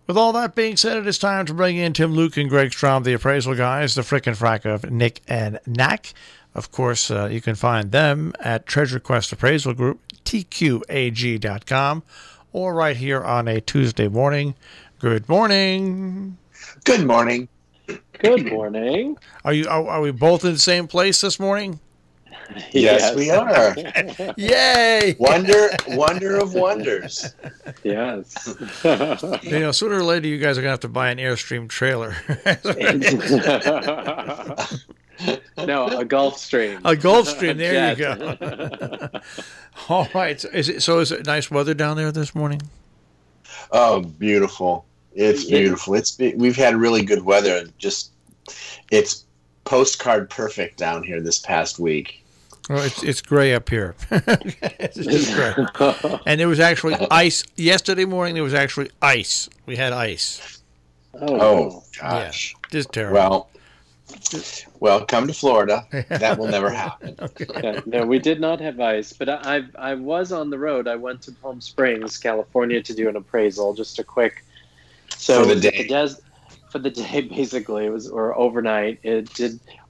With all that being said, it is time to bring in Tim, Luke, and Greg Strom, the appraisal guys, the frickin' frack of Nick and Knack. Of course, you can find them at Treasure Quest Appraisal Group, tqag.com, or right here on a Tuesday morning. Good morning. Good morning. Good morning. Are we both in the same place this morning? Yes, we are. Yay! Wonder of wonders. Yes. Sooner or later, you guys are going to have to buy an Airstream trailer. No, a Gulfstream. A Gulfstream, there you go. All right. So is it nice weather down there this morning? Oh, beautiful. It's beautiful. We've had really good weather. It's postcard perfect down here this past week. Well, it's gray up here. It's just gray. And there was actually ice. Yesterday morning, there was actually ice. We had ice. Oh gosh. Yeah, just terrible. Well, come to Florida. That will never happen. Okay. No, we did not have ice, but I was on the road. I went to Palm Springs, California, to do an appraisal. Just a quick. So for the day. For the day, basically, it was or overnight. It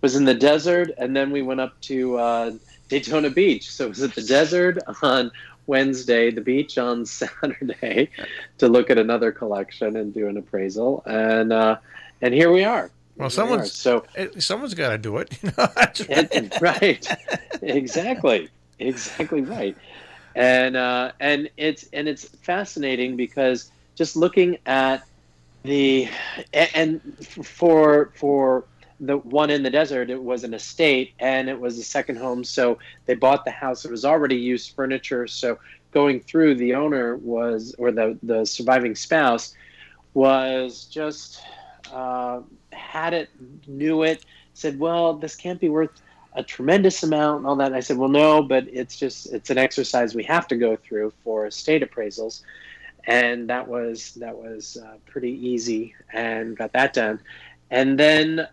was in the desert, and then we went up to Daytona Beach. So it was at the desert on Wednesday, the beach on Saturday, to look at another collection and do an appraisal, and here we are. Well, someone's got to do it. Right, exactly right, and it's fascinating because just looking at for the one in the desert, it was an estate and it was a second home. So they bought the house. It was already used furniture. So going through, the owner was, or the surviving spouse was just had it, knew it, said, well, this can't be worth a tremendous amount and all that. And I said, well, no, but it's an exercise we have to go through for estate appraisals. And that was pretty easy, and got that done, and then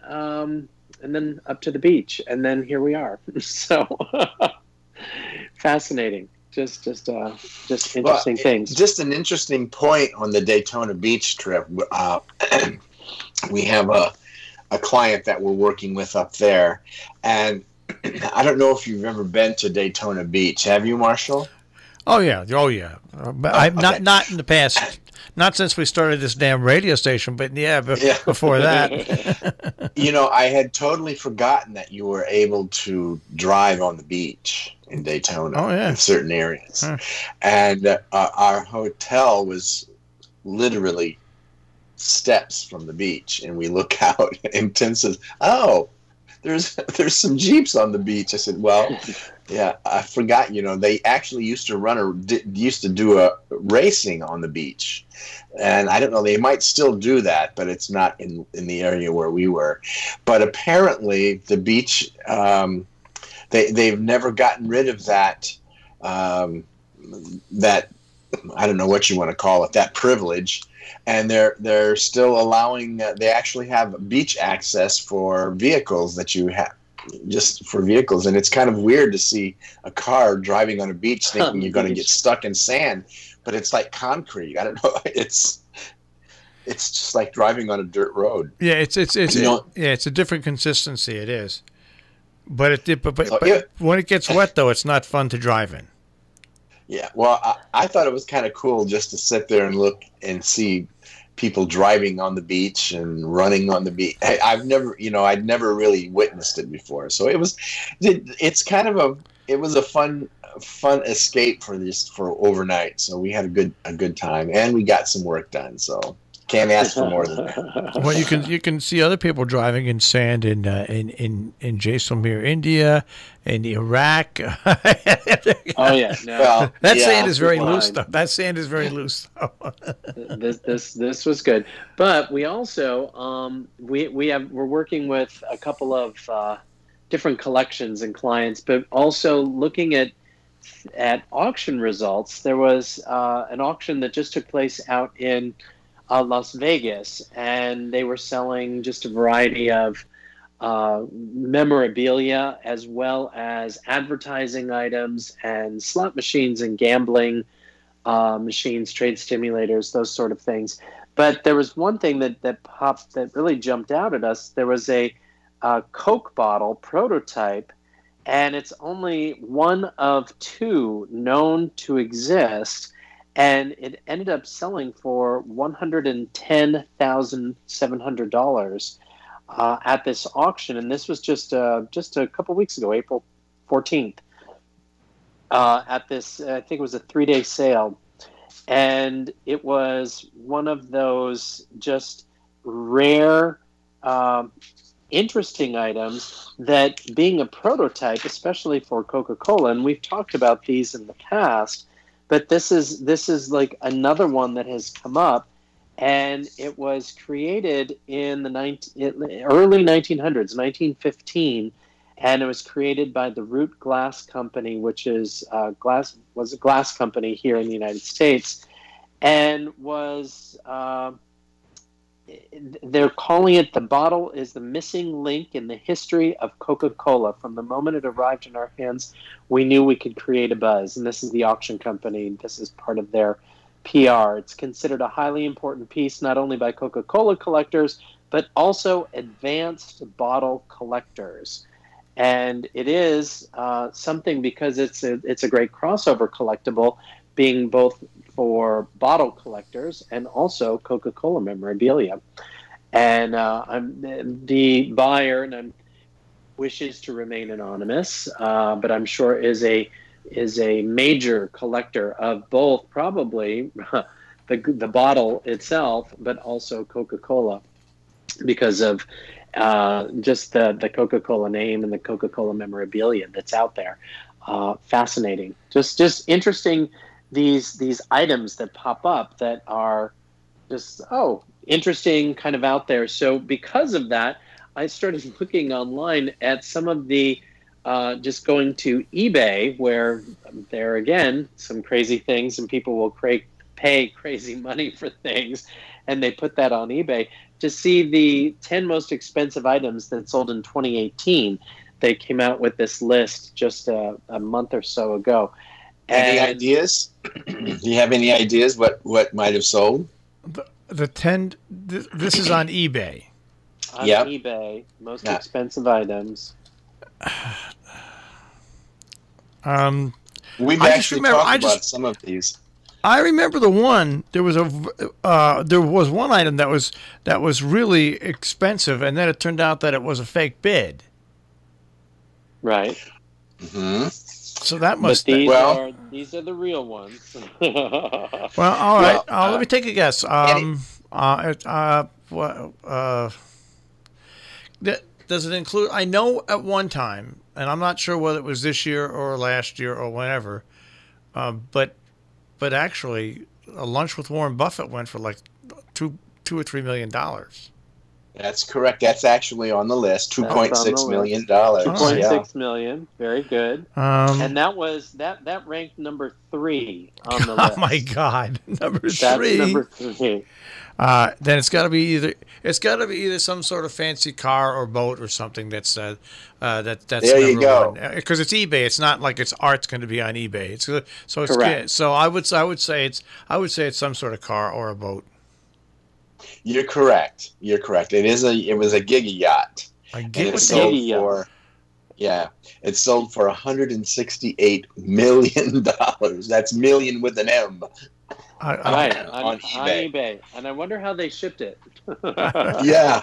up to the beach, and then here we are. So fascinating, just interesting things. Just an interesting point on the Daytona Beach trip. We have a client that we're working with up there, and I don't know if you've ever been to Daytona Beach. Have you, Marshall? Oh yeah. But I'm okay. not in the past. Not since we started this damn radio station, but before that. I had totally forgotten that you were able to drive on the beach in Daytona in certain areas. Huh. And our hotel was literally steps from the beach, and we look out, and Tim says, "Oh, there's some Jeeps on the beach." I said, "Well, yeah, I forgot. They actually used to do a racing on the beach, and I don't know. They might still do that, but it's not in the area where we were. But apparently, the beach they've never gotten rid of that that I don't know what you want to call it, that privilege." And they're still allowing. They actually have beach access for vehicles that you have, just for vehicles, and it's kind of weird to see a car driving on a beach thinking you're going to get stuck in sand, but it's like concrete. I don't know. It's just like driving on a dirt road. Yeah, it's a different consistency. It is, but when it gets wet though, it's not fun to drive in. Yeah, well, I thought it was kind of cool just to sit there and look and see people driving on the beach and running on the beach. I'd never really witnessed it before, so it was a fun escape for overnight. So we had a good time, and we got some work done. So can't ask for more than that. Well, you can see other people driving in sand in Jaisalmer, India, in Iraq. Oh yeah, no. Well, sand is very loose though. That sand is very loose though. This was good, but we also we're working with a couple of different collections and clients, but also looking at auction results. There was an auction that just took place out in Las Vegas, and they were selling just a variety of memorabilia as well as advertising items and slot machines and gambling machines, trade stimulators, those sort of things. But there was one thing that popped that really jumped out at us. There was a Coke bottle prototype, and it's only one of two known to exist, and it ended up selling for $110,700 at this auction, and this was just a couple weeks ago, April 14th. At this, I think it was a 3-day sale, and it was one of those just rare, interesting items that, being a prototype, especially for Coca-Cola, and we've talked about these in the past, but this is like another one that has come up, and it was created in the early 1900s, 1915. And it was created by the Root Glass Company, which is was a glass company here in the United States, and was they're calling it, the bottle is the missing link in the history of Coca-Cola. From the moment it arrived in our hands, we knew we could create a buzz. And this is the auction company. This is part of their PR. It's considered a highly important piece, not only by Coca-Cola collectors, but also advanced bottle collectors. And it is something, because it's a great crossover collectible, being both for bottle collectors and also Coca-Cola memorabilia. And I'm the buyer, and wishes to remain anonymous, but I'm sure is a major collector of both, probably the bottle itself, but also Coca-Cola, because of just the Coca-Cola name and the Coca-Cola memorabilia that's out there. Fascinating. Just interesting, these items that pop up that are just, interesting, kind of out there. So because of that, I started looking online at some of the, just going to eBay, where there, again, some crazy things, and people will pay crazy money for things, and they put that on eBay, to see the 10 most expensive items that sold in 2018. They came out with this list just a month or so ago. Any ideas? Do you have any ideas what might have sold? The 10. This is on eBay. On eBay, most expensive items. We've actually talked about some of these. I remember the one. There was one item that was really expensive, and then it turned out that it was a fake bid. Right. Mm-hmm. So that must. These are the real ones. Well, all right. Let me take a guess. Does it include? I know at one time, and I'm not sure whether it was this year or last year or whenever, but actually, a lunch with Warren Buffett went for like $2 or $3 million. That's correct. That's actually on the list. $2.6 million. $2.6 million. Very good. And that ranked number 3 on the list. Oh my God, number 3. That's number 3. Then it's got to be either some sort of fancy car or boat or something that's there you go. Because it's eBay. It's not like art's going to be on eBay. It's correct. Good. So I would say it's some sort of car or a boat. You're correct. It was a Giga yacht. It sold for $168 million. That's million with an M. On eBay. And I wonder how they shipped it. Yeah.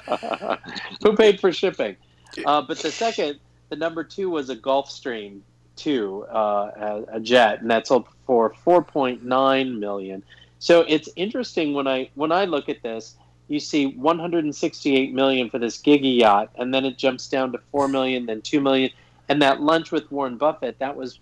Who paid for shipping? But the number 2 was a Gulfstream 2, a jet, and that sold for $4.9 million. So it's interesting when I look at this, you see $168 million for this Giga yacht, and then it jumps down to $4 million, then $2 million, and that lunch with Warren Buffett, that was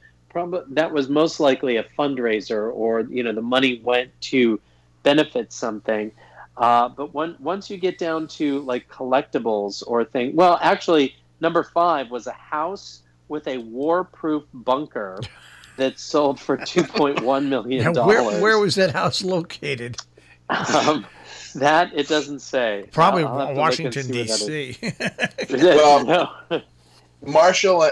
most likely a fundraiser, or the money went to benefit something. But once you get down to like collectibles or things, well, actually, number 5 was a house with a war-proof bunker that sold for $2.1 million. Now, where was that house located? That it doesn't say. Probably Washington, D.C. No. Marshall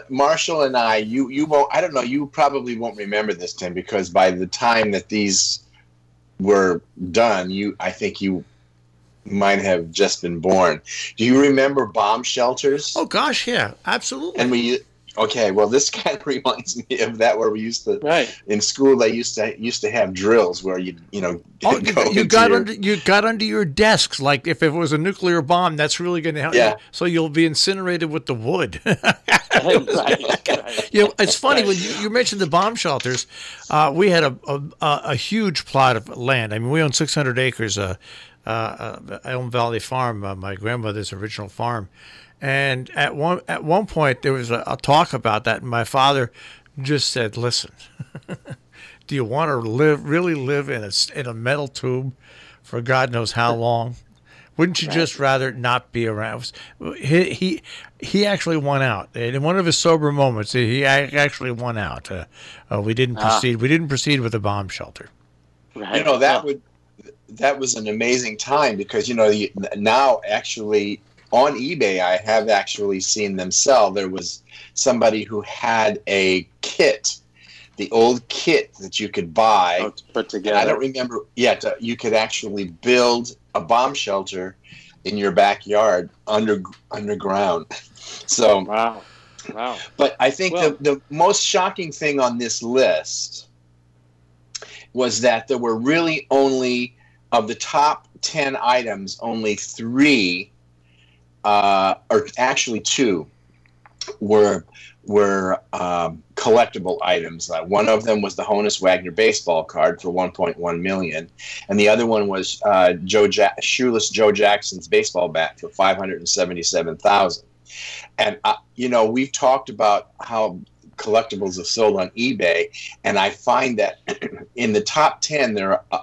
and I, you won't. I don't know. You probably won't remember this, Tim, because by the time that these were done, I think you might have just been born. Do you remember bomb shelters? Oh gosh, yeah, absolutely. And okay, well, this kind of reminds me of that, where we used to, in school, they used to have drills where you got under your desks, like if it was a nuclear bomb, that's really going to help you. So you'll be incinerated with the wood. You know, it's funny when you mentioned the bomb shelters. We had a huge plot of land. I mean, we owned 600 acres. Elm Valley Farm, my grandmother's original farm. And at one point, there was a talk about that, and my father just said, "Listen, do you want to really live in a metal tube for God knows how long? Wouldn't you just rather not be around?" He actually won out. In one of his sober moments, he actually won out. We didn't proceed. We didn't proceed with the bomb shelter. Right. You know, that was an amazing time, because now actually, on eBay, I have actually seen them sell. There was somebody who had a kit, the old kit that you could buy. To put together. I don't remember. Yeah, you could actually build a bomb shelter in your backyard underground. So wow. But I think the most shocking thing on this list was that there were really only, of the top 10 items, only 3. Or actually 2 were collectible items. One of them was the Honus Wagner baseball card for $1.1 million, and the other one was shoeless Joe Jackson's baseball bat for $577,000. And we've talked about how collectibles are sold on eBay, and I find that in the top 10,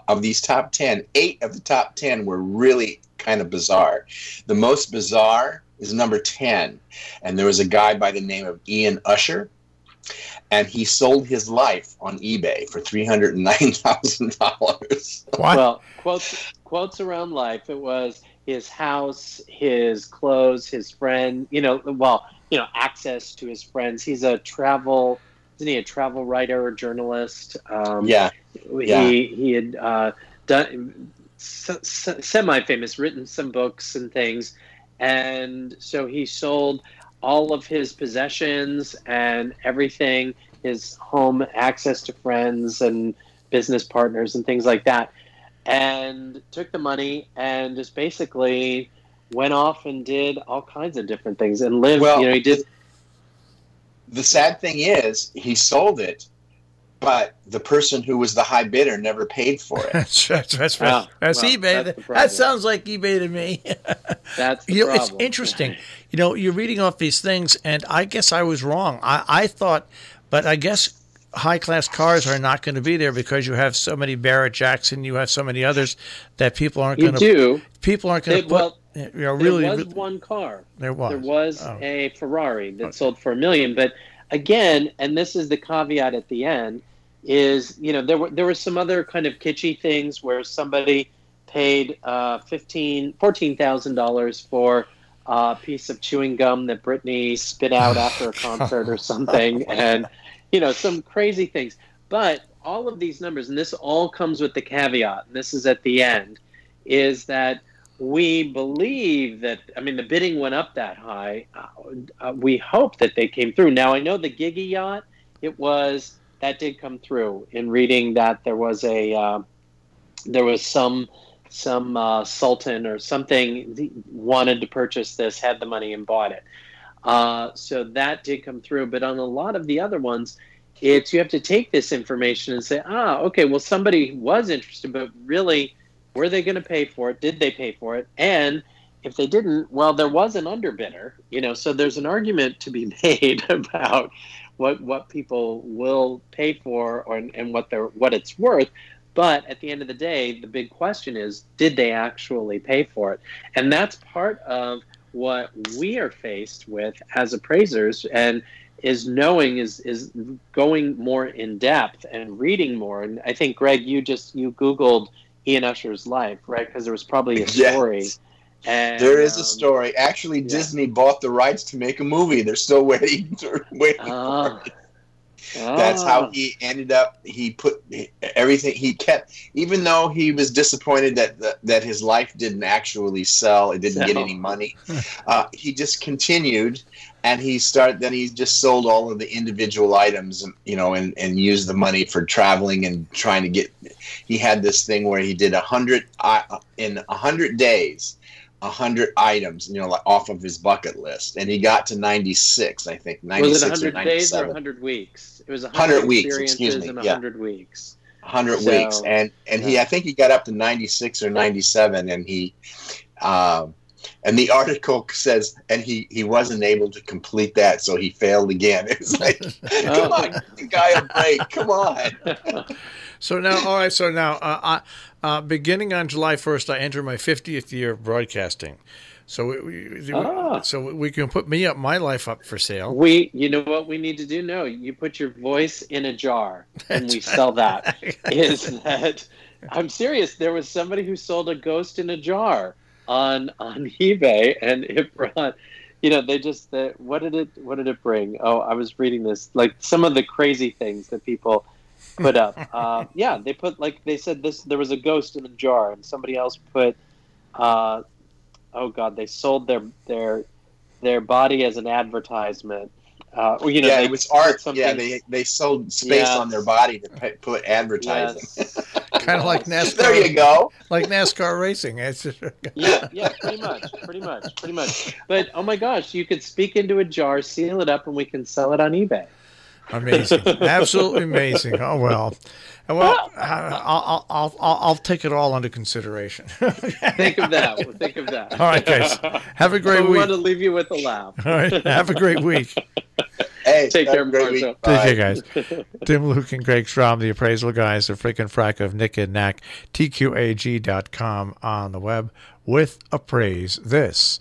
of these top 10, 8 of the top 10 were really kind of bizarre. The most bizarre is number 10, and there was a guy by the name of Ian Usher, and he sold his life on eBay for $309,000. What? Well, quotes around life. It was his house, his clothes, his friend. Access to his friends. Isn't he a travel writer or journalist? He had done semi-famous, written some books and things, and so he sold all of his possessions and everything, his home, access to friends and business partners and things like that, and took the money and just basically went off and did all kinds of different things and lived. He did. The sad thing is, he sold it, but the person who was the high bidder never paid for it. That's eBay. That sounds like eBay to me. That's the problem. It's interesting. You're reading off these things, and I guess I was wrong. I thought, but I guess high-class cars are not going to be there because you have so many Barrett Jackson, you have so many others that people aren't going to. People aren't going to put. There was one car. There was a Ferrari that sold for $1 million, but again, and this is the caveat at the end, is there were some other kind of kitschy things where somebody paid $14,000 for a piece of chewing gum that Britney spit out after a concert or something, and some crazy things. But all of these numbers, and this all comes with the caveat, and this is at the end, is that we believe that, the bidding went up that high. We hope that they came through. Now, I know the Giga yacht, that did come through in reading that there was some sultan or something wanted to purchase this, had the money and bought it. So that did come through. But on a lot of the other ones, you have to take this information and say, okay, well, somebody was interested, but really, were they going to pay for it? Did they pay for it? And if they didn't, well, there was an underbidder, so there's an argument to be made about what people will pay for and what it's worth. But at the end of the day, the big question is, did they actually pay for it? And that's part of what we are faced with as appraisers, and is going more in depth and reading more. And I think, Greg, you Googled Ian Usher's life, right? Because there was probably a story. Yes. And, there is a story. Actually, Disney bought the rights to make a movie. They're still waiting for it. That's how he ended up. He put everything. He kept, even though he was disappointed that his life didn't actually sell. It didn't get any money. He just continued, and he just sold all of the individual items, and used the money for traveling and trying to get. He had this thing where he did 100 in 100 days. 100 items, off of his bucket list, and he got to 96. I think 96 was it 100 days or 100 weeks? It was 100 weeks. Excuse me, in 100 weeks. 100 weeks, and he, I think he got up to 96 or 97, and he, and the article says, and he wasn't able to complete that, so he failed again. It's like, come on, give the guy a break. Come on. So now, all right. So now, beginning on July 1st, I enter my 50th year of broadcasting. So we can put my life up for sale. You know what we need to do? No, you put your voice in a jar, and we sell that. Is that? I'm serious. There was somebody who sold a ghost in a jar on eBay, and it brought. What did it bring? Oh, I was reading this. Like some of the crazy things that people put up. They put, like they said, there was a ghost in a jar, and somebody else put they sold their body as an advertisement. It was art. They sold space on their body to put advertising. Yes. Kind of like NASCAR. There you go. Like NASCAR racing. Pretty much. But oh my gosh, you could speak into a jar, seal it up, and we can sell it on eBay. Amazing, absolutely amazing. Oh well, I'll take it all under consideration. Think of that. All right, guys, have a great week. We want to leave you with a laugh. All right, have a great week. Hey, take care, Marzo. Take care, guys. Tim, Luke, and Greg Strom, the appraisal guys, the freaking frack of Nick and Knack, TQAG.com on the web with Appraise. This